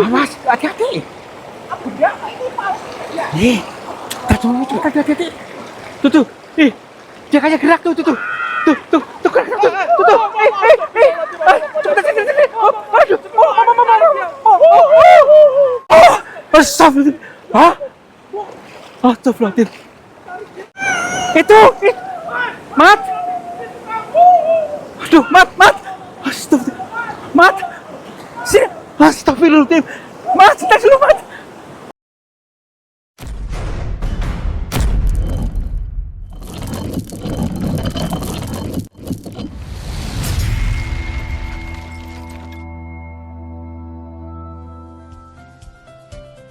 Awas, hati-hati. Benda ini mau. Ih, hati-hati. Tuh. Ih, dia kayak gerak tuh. Tuh, gerak tuh. Tuh. Cepetan sini. Aduh. Astagfirullah. Hah? Astagfirullahaladzim. Itu, Mat. Aduh, Mat. Astagfirullah. Mat. Sini. Astagfirullahaladzim. Mat, kita dulu, Mat.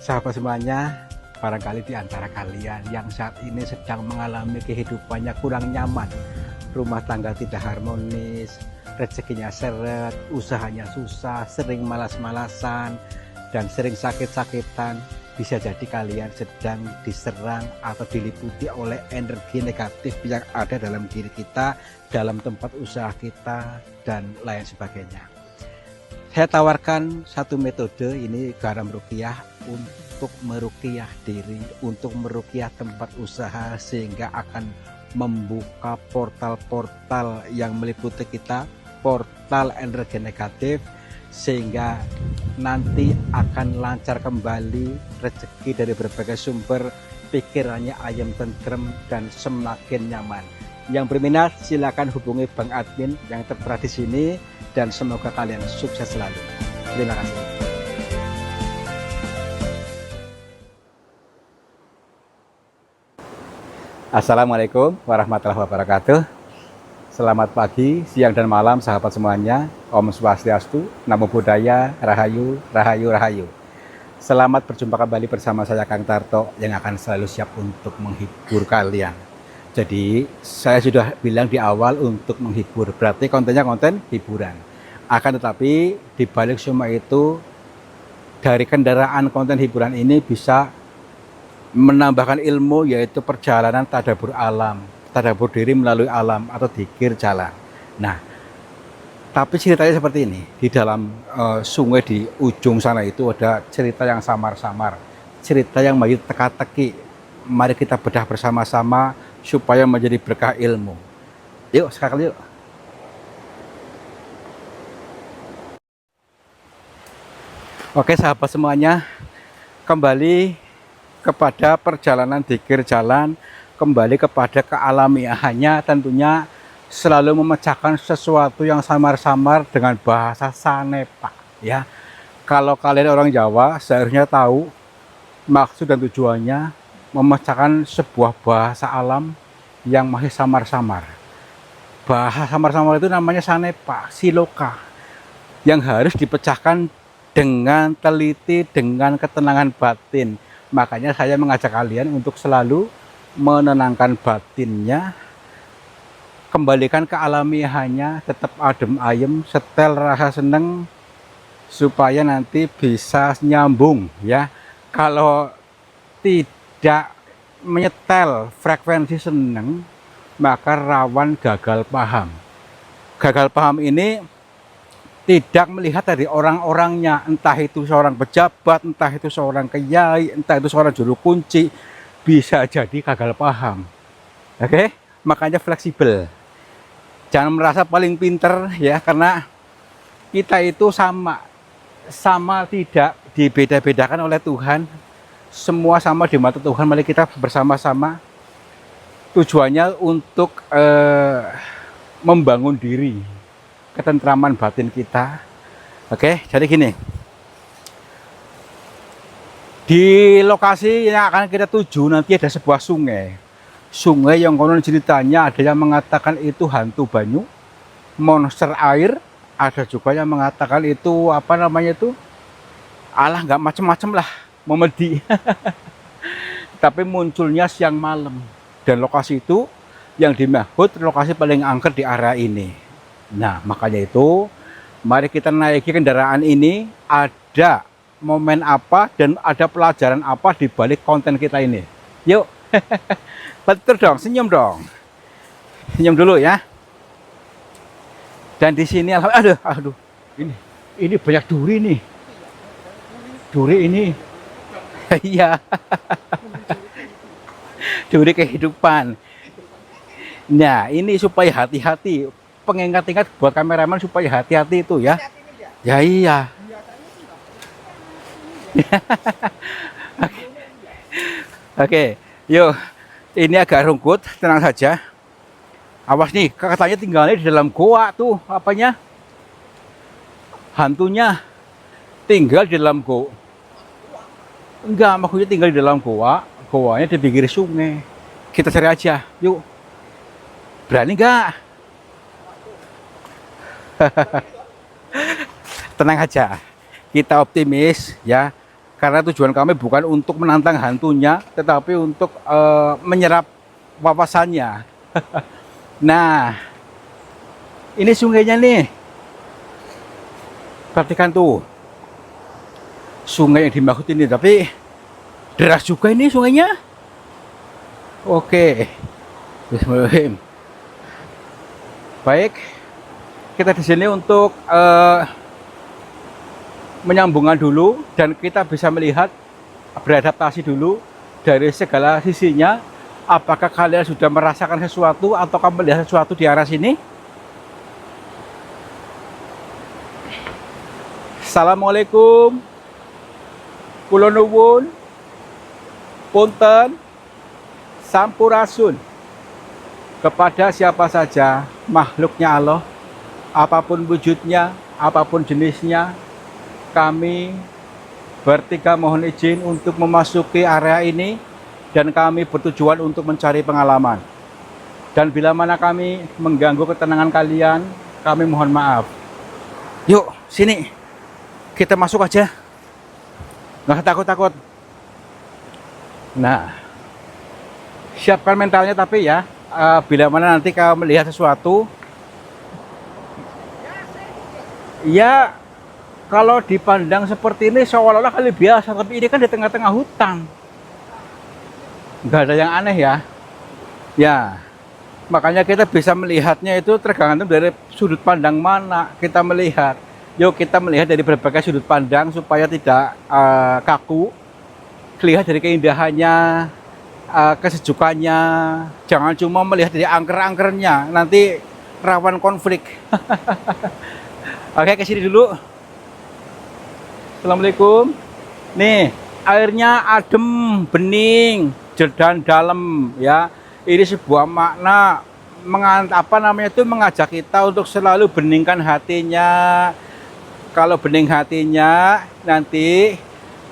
Sahabat semuanya, barangkali di antara kalian yang saat ini sedang mengalami kehidupannya kurang nyaman, rumah tangga tidak harmonis, rezekinya seret, usahanya susah, sering malas-malasan, dan sering sakit-sakitan, bisa jadi kalian sedang diserang atau diliputi oleh energi negatif yang ada dalam diri kita, dalam tempat usaha kita, dan lain sebagainya. Saya tawarkan satu metode, ini garam ruqyah, untuk meruqyah diri, untuk meruqyah tempat usaha, sehingga akan membuka portal-portal yang meliputi kita, portal energi negatif, sehingga nanti akan lancar kembali rezeki dari berbagai sumber, pikirannya ayam tentrem dan semakin nyaman. Yang berminat silakan hubungi Bang Admin yang tertera di sini, dan semoga kalian sukses selalu. Terima kasih. Assalamualaikum warahmatullahi wabarakatuh. Selamat pagi, siang, dan malam sahabat semuanya. Om Swastiastu, Namo Buddhaya, Rahayu. Selamat berjumpa kembali bersama saya Kang Tarto yang akan selalu siap untuk menghibur kalian. Jadi saya sudah bilang di awal untuk menghibur, berarti kontennya konten hiburan. Akan tetapi dibalik semua itu, dari kendaraan konten hiburan ini bisa menambahkan ilmu, yaitu perjalanan tadabbur alam, tadabbur diri melalui alam atau dzikir jalan. Nah, tapi ceritanya seperti ini. Di dalam sungai di ujung sana itu ada cerita yang samar-samar, cerita yang masih teka-teki. Mari kita bedah bersama-sama supaya menjadi berkah ilmu. Yuk, sekali yuk. Oke sahabat semuanya, kembali kepada perjalanan dzikir jalan, kembali kepada kealamiahannya, tentunya selalu memecahkan sesuatu yang samar-samar dengan bahasa Sanepa, ya. Kalau kalian orang Jawa seharusnya tahu maksud dan tujuannya memecahkan sebuah bahasa alam yang masih samar-samar. Bahasa samar-samar itu namanya Sanepa, siloka, yang harus dipecahkan dengan teliti, dengan ketenangan batin. Makanya saya mengajak kalian untuk selalu menenangkan batinnya, kembalikan ke alamiahannya, tetap adem ayem, setel rasa seneng, supaya nanti bisa nyambung, ya. Kalau tidak menyetel frekuensi seneng, maka rawan gagal paham. Gagal paham ini tidak melihat dari orang-orangnya, entah itu seorang pejabat, entah itu seorang kiai, entah itu seorang juru kunci, bisa jadi gagal paham. Oke, makanya fleksibel. Jangan merasa paling pinter, ya, karena kita itu sama tidak dibeda-bedakan oleh Tuhan. Semua sama di mata Tuhan. Mari kita bersama-sama, tujuannya untuk membangun diri, ketentraman batin kita. Oke, jadi gini, di lokasi yang akan kita tuju nanti ada sebuah sungai yang konon ceritanya ada yang mengatakan itu hantu banyu, monster air, ada juga yang mengatakan itu apa namanya itu, alah, nggak macem-macem lah, memedi. Tapi munculnya siang malam, dan lokasi itu yang di Mahfud lokasi paling angker di area ini. Nah, makanya itu mari kita naiki kendaraan ini, ada momen apa dan ada pelajaran apa di balik konten kita ini. Yuk. Betul dong, senyum dong. Senyum dulu ya. Dan di sini aduh, ini banyak duri nih. Duri ini. Iya. Duri kehidupan. Nah, ini supaya hati-hati. Pengingat-ingat buat kameramen supaya hati-hati itu ya. Ya iya. Oke, yuk. Ini agak rungkut, tenang saja. Awas nih, katanya tinggalnya di dalam goa tuh, apanya? Hantunya tinggal di dalam goa. Enggak, maksudnya tinggal di dalam goa. Goanya di pinggir sungai. Kita cari aja, yuk. Berani nggak? Tenang aja, kita optimis ya. Karena tujuan kami bukan untuk menantang hantunya, tetapi untuk menyerap wawasannya. Nah, ini sungainya nih. Perhatikan tuh. Sungai yang dimaksud ini, tapi deras juga ini sungainya. Oke. Bismillahirrahmanirrahim. Baik. Kita di sini untuk menyambungkan dulu dan kita bisa melihat beradaptasi dulu dari segala sisinya. Apakah kalian sudah merasakan sesuatu ataukah melihat sesuatu di arah sini? Assalamualaikum. Kula nuwun. Punten. Sampurasun. Kepada siapa saja makhluknya Allah, apapun wujudnya, apapun jenisnya, kami bertiga mohon izin untuk memasuki area ini dan kami bertujuan untuk mencari pengalaman. Dan bila mana kami mengganggu ketenangan kalian, kami mohon maaf. Yuk, sini. Kita masuk aja. Nggak takut-takut. Nah, siapkan mentalnya tapi ya, bila mana nanti kau melihat sesuatu, ya kalau dipandang seperti ini seolah-olah kali biasa, tapi ini kan di tengah-tengah hutan. Nggak ada yang aneh ya. Ya, makanya kita bisa melihatnya itu tergantung dari sudut pandang mana kita melihat. Yuk kita melihat dari berbagai sudut pandang supaya tidak kaku. Lihat dari keindahannya, kesejukannya. Jangan cuma melihat dari angker-angkernya, nanti rawan konflik. Oke, ke sini dulu. Assalamualaikum. Nih, airnya adem, bening, dan dalam ya. Ini sebuah makna mengajak kita untuk selalu beningkan hatinya. Kalau bening hatinya nanti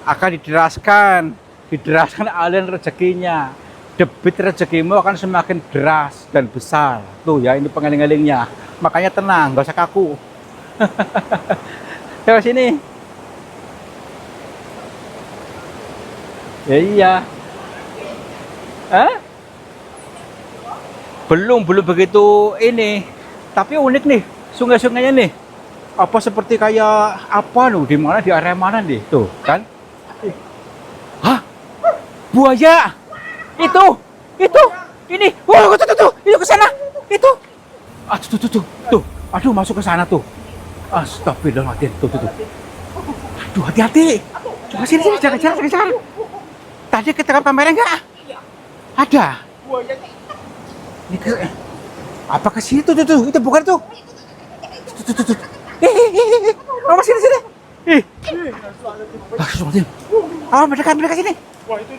akan dideraskan aliran rezekinya. Debit rezekimu akan semakin deras dan besar. Tuh ya, ini pengeling-elingnya. Makanya tenang, nggak usah kaku. Lewat sini. Ya iya. Belum begitu ini. Tapi unik nih, sungai-sungainya nih. Apa seperti kayak apa loh, di mana di area mana nih? Tuh, kan? Hah? Buaya. Itu. Ini. Wah, tuh. Itu ke sana. Itu. Ah, tuh. Aduh, masuk ke sana tuh. Astagfirullahaladzim. Tuh. Aduh, hati-hati. Coba sini, jangan. Tadi ketangkap kamera enggak? Ada. Ini apa ke sini tuh? Itu bukan tuh. Tuh. Apa sini? Astagfirullahaladzim. Mereka sini. Wah, itu.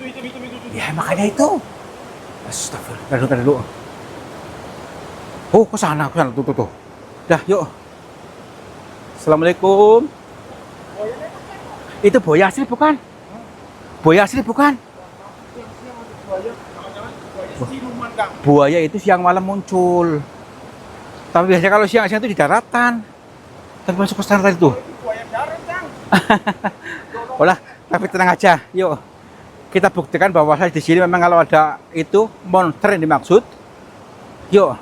Ya, makanya itu. Astagfirullah. Tadi dulu. Oh, ke sana tuh. Dah, yuk. Assalamualaikum. Itu buaya asli bukan? Buaya asli bukan? Buaya itu siang malam muncul. Tapi biasanya kalau siang itu di daratan. Tapi masuk ke sana tadi tuh. Buaya darat, Kang. Olah, tapi tenang aja. Yuk. Kita buktikan bahwa di sini memang kalau ada itu monster yang dimaksud. Yuk.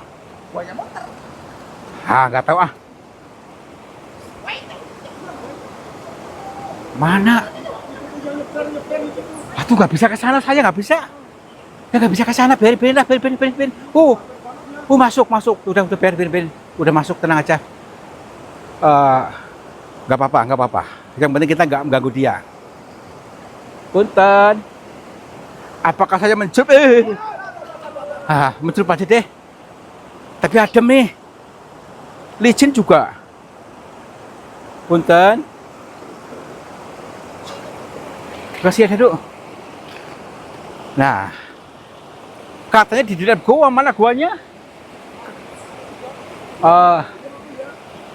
Buaya monster. Nggak tahu ah. Mana? Tuh nggak bisa ke sana, saya nggak bisa. Ya nggak bisa ke sana, biarin. Masuk. Udah biarin. Udah masuk, tenang aja. Nggak apa-apa. Yang penting kita nggak mengganggu dia. Punten. Apakah saya mencelup? Mencelup aja deh. Tapi adem nih. Licin juga. Punten. Terima kasih ya, Duk. Nah, katanya di dalam goa, mana goanya?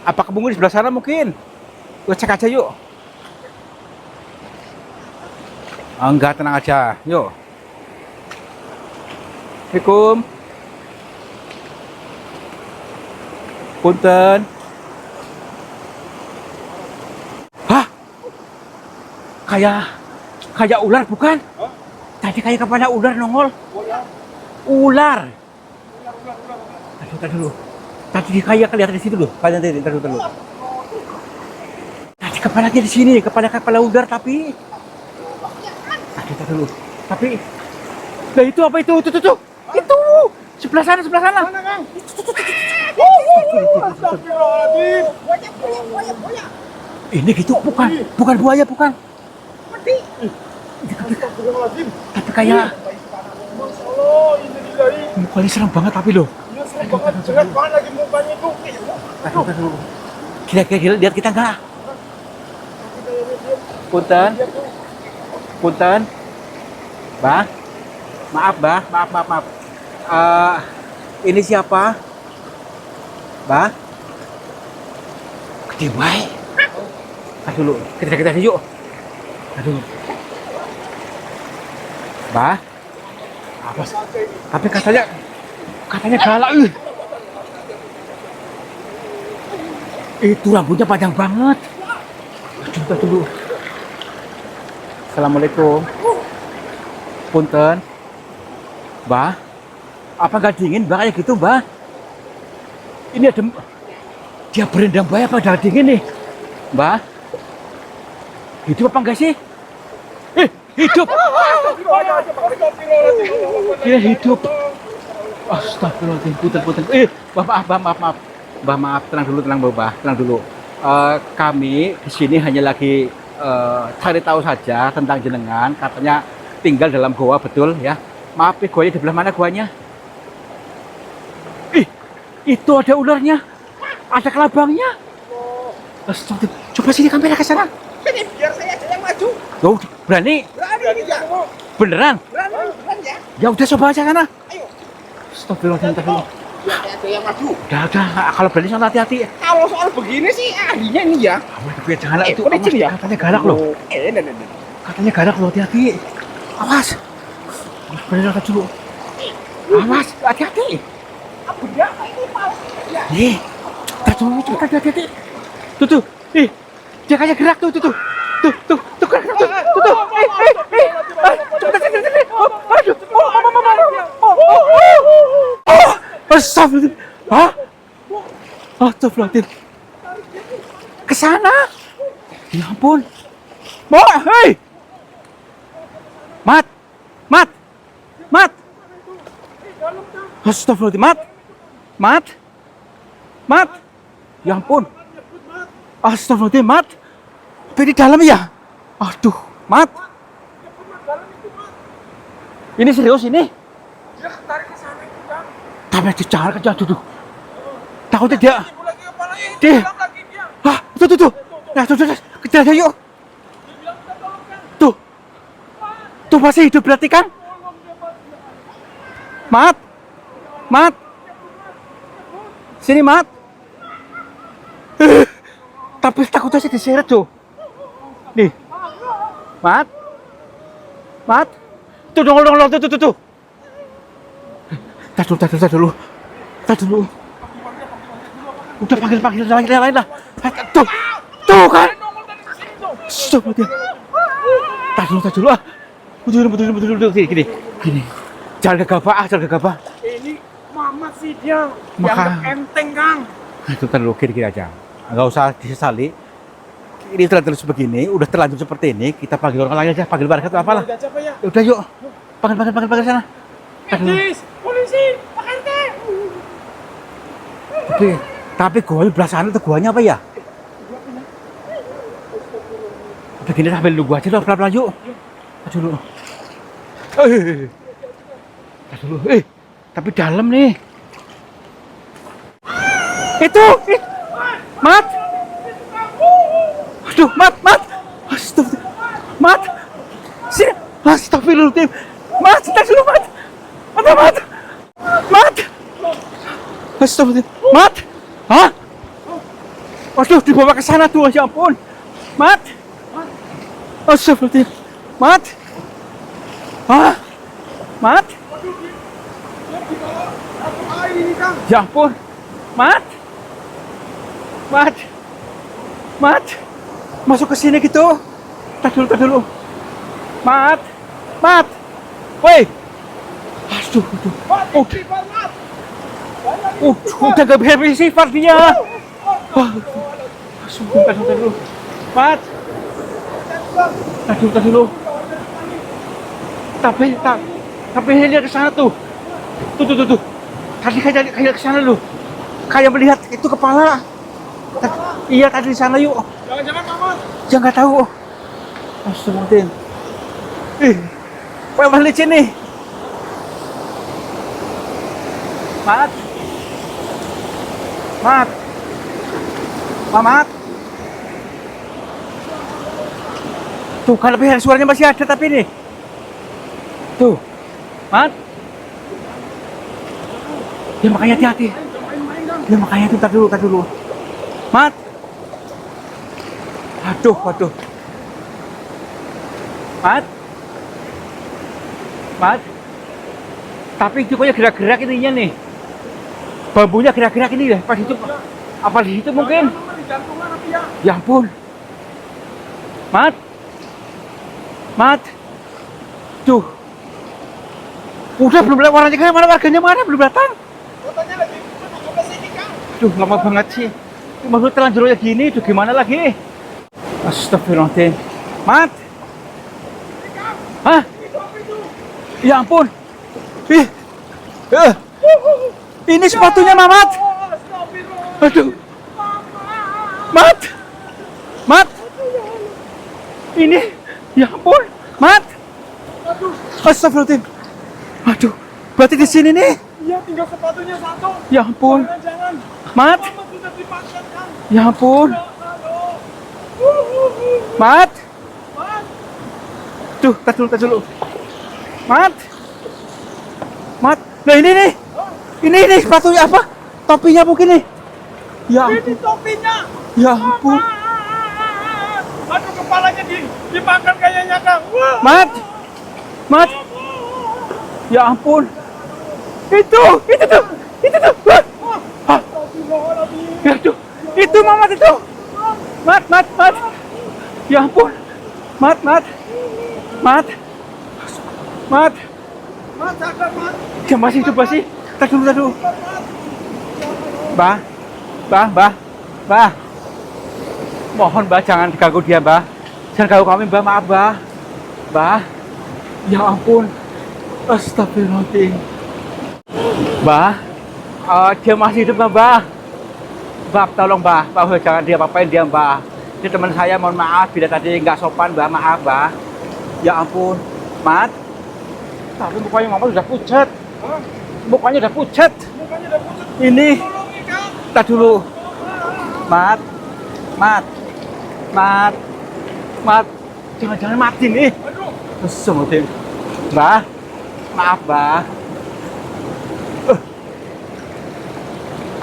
Apa kebungu di sebelah sana mungkin? Kita cek aja yuk. Enggak, tenang aja. Yuk. Assalamualaikum. Punten. Hah? Kayak ular bukan? Tadi kayak kepala ular nongol. Ular. Tadi dulu. Tadi kayak kelihatan di situ loh. Tadi dulu. Tadi kepalanya di sini, kepala ular tapi. Tadi dulu. Tapi. Nah itu apa itu? Tuh. Itu. Sebelah sana. Mana, Kang? Astagfirullahaladzim. Buaya. Ini gitu bukan buaya bukan. Mati. Astagfirullahaladzim. Tapi kayak Masya Allah, ini dilahi. mukanya serem banget tapi loh. Iya, serem banget. Jelek banget lagi mukanya itu. Aduh. Kira-kira lihat kita enggak? Punten. Bah. Maaf. Ini siapa? Bah. Gede baik. Dulu. Kita yuk. Aduh. Bah. Apa sih? Tapi katanya galak. Itu rambutnya panjang banget. Coba dulu. Assalamualaikum. Punten. Bah. Apa nggak dingin, Mbak, kayak gitu, Mbak? Ini ada dia berendam bahaya apa udah dingin nih, Mbak? Hidup apa enggak sih? Hidup. Dia hidup. Astagfirullahaladzim, punten. Maaf, tenang dulu. Kami di sini hanya lagi cari tahu saja tentang jenengan. Katanya tinggal dalam goa, betul ya? Maaf, goanya di belah mana goanya? Itu ada ularnya, ada kelabangnya. Astagfirullah. Coba sini kamera ke sana. Ini biar saya aja yang maju. Tuh, berani? Berani ya. Beneran? Berani ya. Ya udah coba aja sana. Ayo. Astagfirullahaladzim. Biar saya aja yang maju. Udah, kalau berani sana hati-hati. Kalau soal begini sih ahlinya ini ya. Tapi jangan itu. kok licin ya? Katanya galak loh. Katanya galak loh, hati-hati. Awas. Berani angkat dulu. Awas, hati-hati. Apa dia? Ini palsu ya. Hati-hati. Tuh. Dia kayak gerak tuh. Tuh, gerak tuh. Aduh. Astagfirullahaladzim. Hah? Astagfirullahaladzim. Kesana. Ya ampun. Hei. Mat. Astagfirullahaladzim. Mat. Ya ampun. Astagfirullahaladzim, Mat. Apa di dalam ya? Aduh, Mat. Ini serius ini? Dia tarik ke sana itu, Kang. Tapi dicari aja dulu. Takutnya dia. Ibu lagi kepalanya itu Dia. dalam lagi dia. Hah, tuh. Nah, tuh. Kejar aja yuk. Dibilang kita tolong, Kang. Tuh masih hidup berarti kan? Tolong dia, Pak. Mat. Sini, Mat. Tapi takutnya sih diseret tuh. Nih. Mat. Tuh, dong, tuh. Tar dulu. Udah panggil yang lain lah. Tuh kan. Stop dia. Tar dulu. Betul. Gini. Jangan gegabah. Ini mama sih dia. Maka- Dianggap enteng, Kang. Itu terlalu kiri aja. Nggak usah disesali. Ini terlanjur begini, udah terlanjur seperti ini, kita panggil orang lain aja, panggil warga atau apalah. Udah capek ya? Udah yuk, panggil sana. Medis, polisi, Pak RT. Tapi gua belah sana tuh guanya apa ya? Begini sambil nunggu aja loh, pelan-pelan yuk. Aduh dulu. Aduh dulu. Tapi dalam nih. Itu. Mat. Aduh, Mat. Astagfirullah. Mat. Sini. Astagfirullahaladzim. Mat, tar dulu, Mat. Mat. Astagfirullah. Mat. Hah? Aduh, dibawa ke sana tuh, ya ampun. Mat. Astagfirullah. Mat. Hah? Mat. Ya ampun. Mat. Masuk ke sini gitu. Tar dulu. Mat. Woi. Aduh. Udah gak bisa sifat dia. Tar dulu. Mat. Tar dulu. Tapi dia ke sana tuh. Tuh. Tadi kayak ke sana lu. Kayak melihat itu kepala. Iya tadi di sana yuk. Jangan-jangan Mamat. Ya nggak tahu. Astagfirullahaladzim. Balik sini. Mamat. Tuh, kalau suaranya masih ada tapi nih. Tuh. Mat. Ya makanya hati-hati. Ya makanya itu tar dulu. Mat. Aduh. Mat. Tapi itu kayaknya gerak-gerak ininya nih. Bambunya gerak-gerak ini deh. Pas itu apa di situ mungkin? Ya ampun. Mat. Tuh. Udah belum lewat warnanya mana belum datang. Katanya lagi menuju ke sini, Kang. Duh, lama banget sih. Maksud telanjurnya gini, tuh gimana lagi? Astagfirullahaladzim. Mat. Hah? Ya ampun. Ini sepatunya Mamat. Aduh. Mat. Ini. Ya ampun. Mat. Astagfirullahaladzim. Aduh. Berarti di sini nih. Iya, tinggal sepatunya satu. Ya ampun. Jangan. Mat. Mamat sudah dimakan, Kang. Ya ampun. Aduh. Mat. Mat. Tuh, tar dulu. Mat. Nah ini nih. Ini sepatunya apa? Topinya mungkin nih. Ya Ini ampun. topinya. Ya ampun. Aduh, kepalanya dimakan kayaknya, Kang. Wah. Mat. Ya ampun. Itu tuh. Wah. Astagfirullahaladzim. Ya tuh. Itu Mamat itu. Mat. Ya ampun. Mat. Mat, sadar, Mat. Dia masih hidup masih. Tar dulu. Mbah. Mohon Mbah jangan diganggu dia, Mbah. Jangan ganggu kami, Mbah. Maaf, Mbah. Ya ampun. Astagfirullahaladzim. Mbah. Dia masih hidup, Mbah. Mbah, tolong, Mbah. Mbah, jangan dia apa-apain dia, Mbah. Ini teman saya, mohon maaf bila tadi nggak sopan, Mbah. Maaf, Mbah. Ya ampun. Mat. Tapi mukanya Mama sudah pucat. Mukanya udah pucat. Ini. Tolongi, Kang. Tar dulu. Mat. Jangan mati nih. Aduh. Astagfirullahaladzim. Mbah. Maaf, Mbah.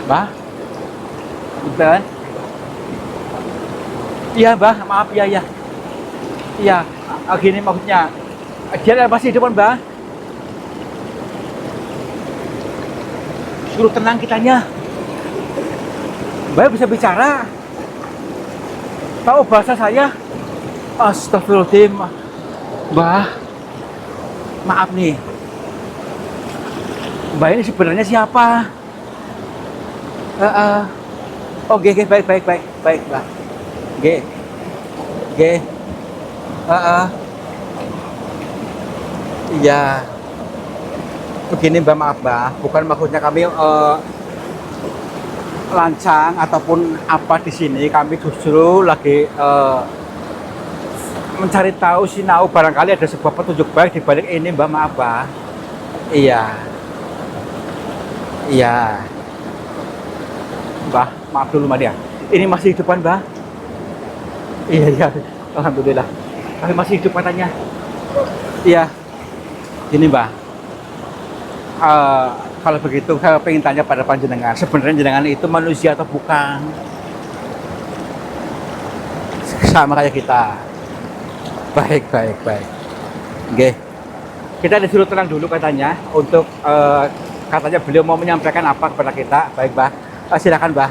Mbah. Bentar. Iya, Mbah. Maaf, iya. Iya, gini maksudnya. Dia masih hidup, Mbah. Suruh tenang kitanya. Mbah bisa bicara. Tahu bahasa saya. Astagfirullahaladzim. Mbah. Maaf nih. Mbah ini sebenarnya siapa? Oke, baik, Mbah. Oke. Iya. Begini, Mbak, maaf, Mbak. Bukan maksudnya kami lancang ataupun apa di sini. Kami justru lagi mencari tahu sinau barangkali ada sebuah petunjuk baik di balik ini Mbah, maaf Mbah. Iya. Iya. Mbah, maaf dulu Mbah ya. Ini masih hidup kan Mbah? Iya, iya. Alhamdulillah. Tapi masih hidup katanya. Iya. Ini Mbah. Kalau begitu saya ingin tanya pada panjenengan, sebenarnya jenengan itu manusia atau bukan? Sama kayak kita. Baik, baik, baik. Oke. Kita disuruh tenang dulu katanya untuk katanya beliau mau menyampaikan apa kepada kita. Baik, Mbah. Silakan, Mbah.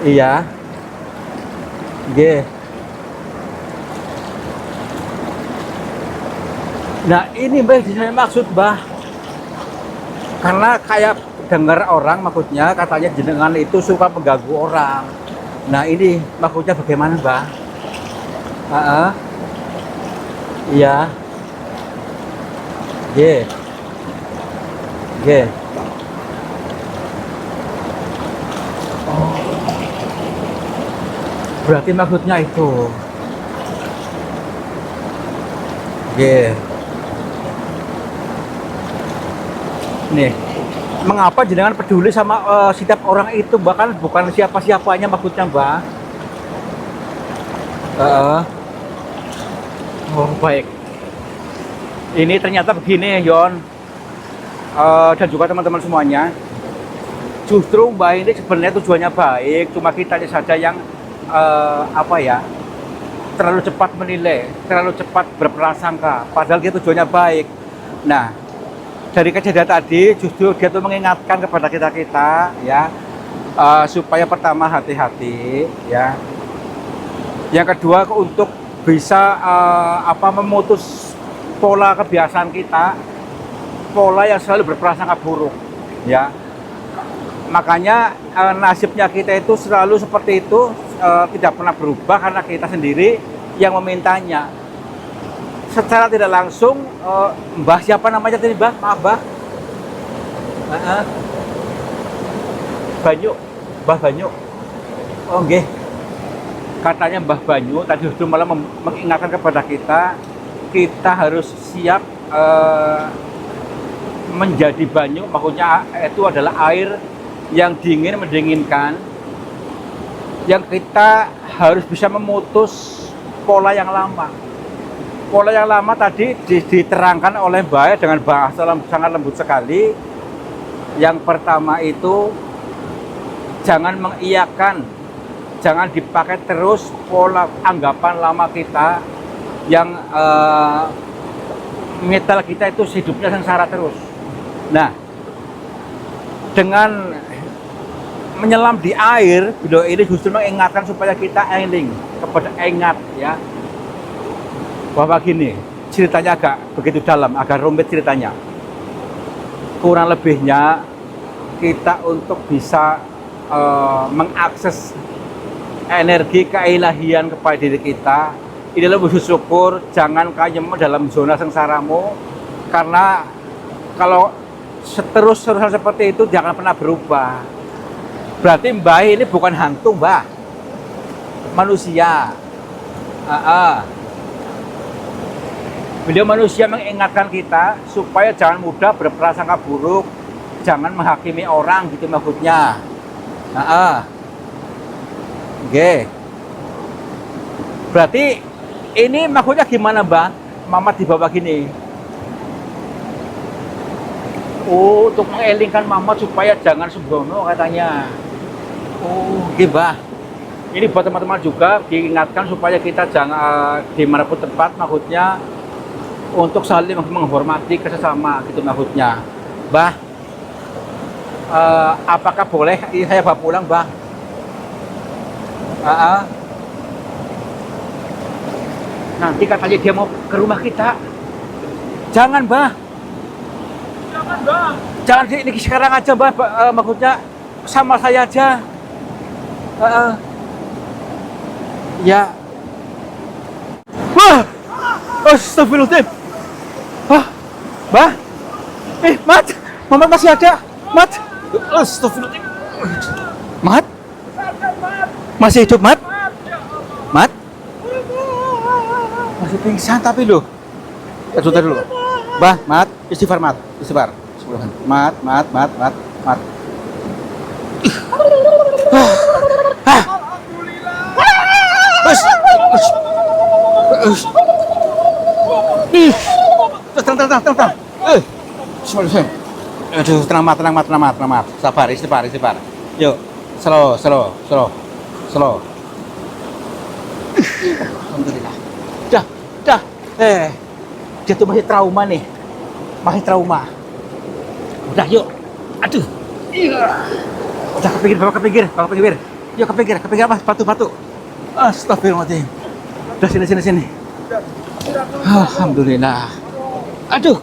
Iya. Oke. Nah, ini Mbah saya maksud, Mbah. Karena kayak dengar orang maksudnya katanya jenengan itu suka mengganggu orang. Nah, ini maksudnya bagaimana, Mbah? Iya. Ye. Ye. Oh. Berarti maksudnya itu. Ye. Nih, mengapa jenengan peduli sama setiap orang itu, bahkan bukan siapa-siapanya maksudnya, Mbak? Oh, baik. Ini ternyata begini, Yon, dan juga teman-teman semuanya. Justru Mbak ini sebenarnya tujuannya baik, cuma kita saja yang terlalu cepat menilai, terlalu cepat berprasangka. Padahal dia tujuannya baik. Nah, dari kejadian tadi justru dia tuh mengingatkan kepada kita ya, supaya pertama hati-hati ya, yang kedua untuk bisa memutus pola kebiasaan kita, pola yang selalu berprasangka buruk ya. Makanya nasibnya kita itu selalu seperti itu, tidak pernah berubah karena kita sendiri yang memintanya. Secara tidak langsung, Mbah siapa namanya tadi, Mbah? Maaf, Mbah. Banyu, Mbah Banyu. Oh, nggih. Katanya Mbah Banyu tadi justru malah mengingatkan kepada kita harus siap menjadi banyu, maksudnya itu adalah air yang dingin mendinginkan, yang kita harus bisa memutus pola yang lama. Pola yang lama tadi diterangkan oleh Mbah dengan bahasa sangat lembut sekali. Yang pertama itu jangan mengiyakan, jangan dipakai terus pola anggapan lama kita yang mental kita itu hidupnya sengsara terus. Nah, dengan menyelam di air, video ini justru mengingatkan supaya kita ingat ya. Bahwa gini, ceritanya agak begitu dalam, agak rumit ceritanya. Kurang lebihnya kita untuk bisa mengakses energi keilahian kepada diri kita, ini adalah bersyukur, jangan kayemu dalam zona sengsaramu, karena kalau seterus-terusan seperti itu jangan pernah berubah. Berarti Mbah ini bukan hantu, Mbah, manusia. Beliau manusia mengingatkan kita supaya jangan mudah berprasangka buruk, jangan menghakimi orang gitu maksudnya. Oke. Berarti ini maksudnya gimana, Mbak? Mamat di bawah gini. Oh, untuk mengelingkan Mamat supaya jangan sembrono katanya. Oh, Mbak. Ini buat teman-teman juga diingatkan supaya kita jangan dimanapun tempat maksudnya untuk saling menghormati sesama gitu maksudnya. Mbah, apakah boleh saya bawa pulang, Mbah? Nanti katanya dia mau ke rumah kita. Jangan, Mbah. Jangan, Mbah. Jangan ini sekarang aja, Mbah. Maksudnya sama saya aja. Ya. Wah! Astagfirullahaladzim. Wah, Mbah. Mat. Mamat masih ada. Mat. Astagfirullahaladzim. Mat. Masih hidup, Mat? Masih pingsan tapi loh. Sebentar dulu. Bah, mat, istighfar mat, istighfar. Mat. Us. Tenang. Bismillah. Aduh, tenang mat. Sabar, istighfar. Yuk, slow. Alhamdulillah. Dah. Dia tuh masih trauma nih. Udah, yuk. Aduh. Udah kepinggir. Yuk kepinggir apa? Batu. Astagfirullahaladzim. Udah sini. Alhamdulillah. Aduh.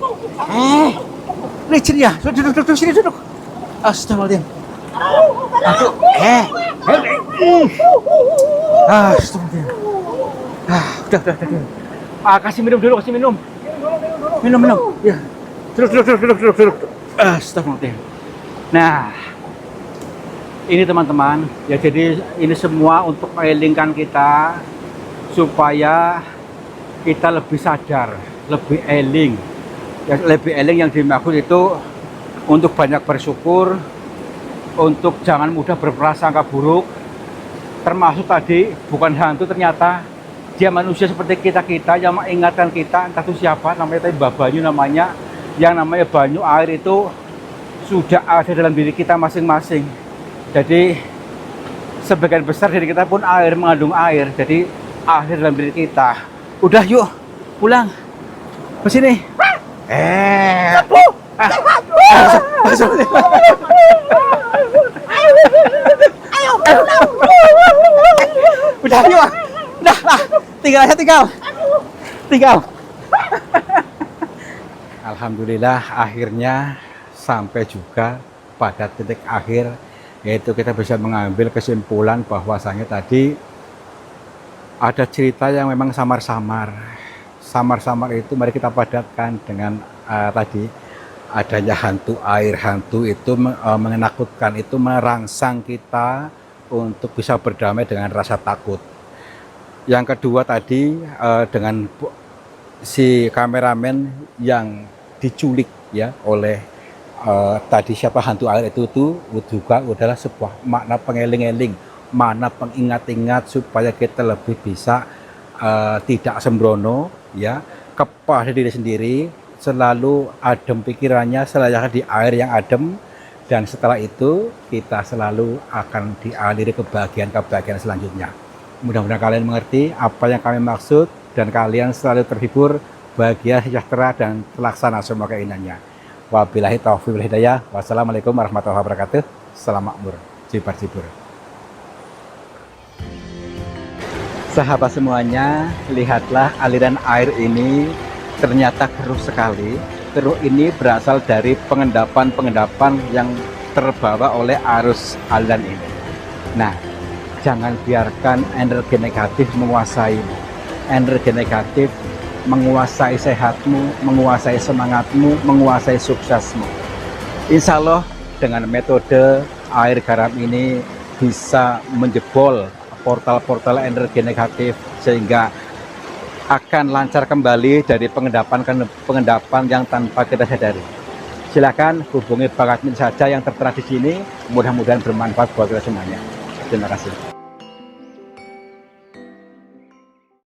Licin ya. Duduk sini. Astagfirullahaladzim. Aduh. Astagfirullahaladzim. Udah. Kasih minum dulu. Minum. Ya. Duduk. Astagfirullahaladzim. Nah, ini teman-teman, ya jadi ini semua untuk mengelingkan kita supaya kita lebih sadar, lebih eling. Ya, lebih eling yang dimaksud itu untuk banyak bersyukur, untuk jangan mudah berprasangka buruk. Termasuk tadi bukan hantu, ternyata dia manusia seperti kita yang mengingatkan kita, entah itu siapa namanya, tapi Mbah Banyu namanya. Yang namanya banyu air itu sudah ada dalam diri kita masing-masing. Jadi sebagian besar diri kita pun air, mengandung air. Jadi air dalam diri kita. Udah yuk pulang ke sini. Udah yuk. Udah lah. Tinggal. Alhamdulillah akhirnya sampai juga pada titik akhir, yaitu kita bisa mengambil kesimpulan bahwasanya tadi ada cerita yang memang samar-samar itu mari kita padatkan dengan tadi adanya hantu air. Hantu itu menakutkan, itu merangsang kita untuk bisa berdamai dengan rasa takut. Yang kedua tadi dengan si kameramen yang diculik ya oleh tadi siapa hantu air itu juga adalah sebuah makna pengeling-eling, makna pengingat-ingat supaya kita lebih bisa tidak sembrono ya kepada diri sendiri, selalu adem pikirannya, selalu di air yang adem, dan setelah itu kita selalu akan dialiri kebahagiaan selanjutnya. Mudah-mudahan kalian mengerti apa yang kami maksud dan kalian selalu terhibur, bahagia, sejahtera, dan terlaksana semua keinginannya. Wabillahi taufiq wal hidayah. Wassalamualaikum warahmatullahi wabarakatuh. Salam makmur. Jibar-jibur. Sahabat semuanya, lihatlah aliran air ini ternyata keruh sekali. Keruh ini berasal dari pengendapan yang terbawa oleh arus aliran ini. Nah, jangan biarkan energi negatif menguasaimu. Energi negatif menguasai sehatmu, menguasai semangatmu, menguasai suksesmu. Insya Allah dengan metode air garam ini bisa menjebol portal-portal energi negatif sehingga akan lancar kembali dari pengendapan yang tanpa kita sadari. Silakan hubungi Bang Admin saja yang tertera di sini. Mudah-mudahan bermanfaat buat kita semuanya. Terima kasih.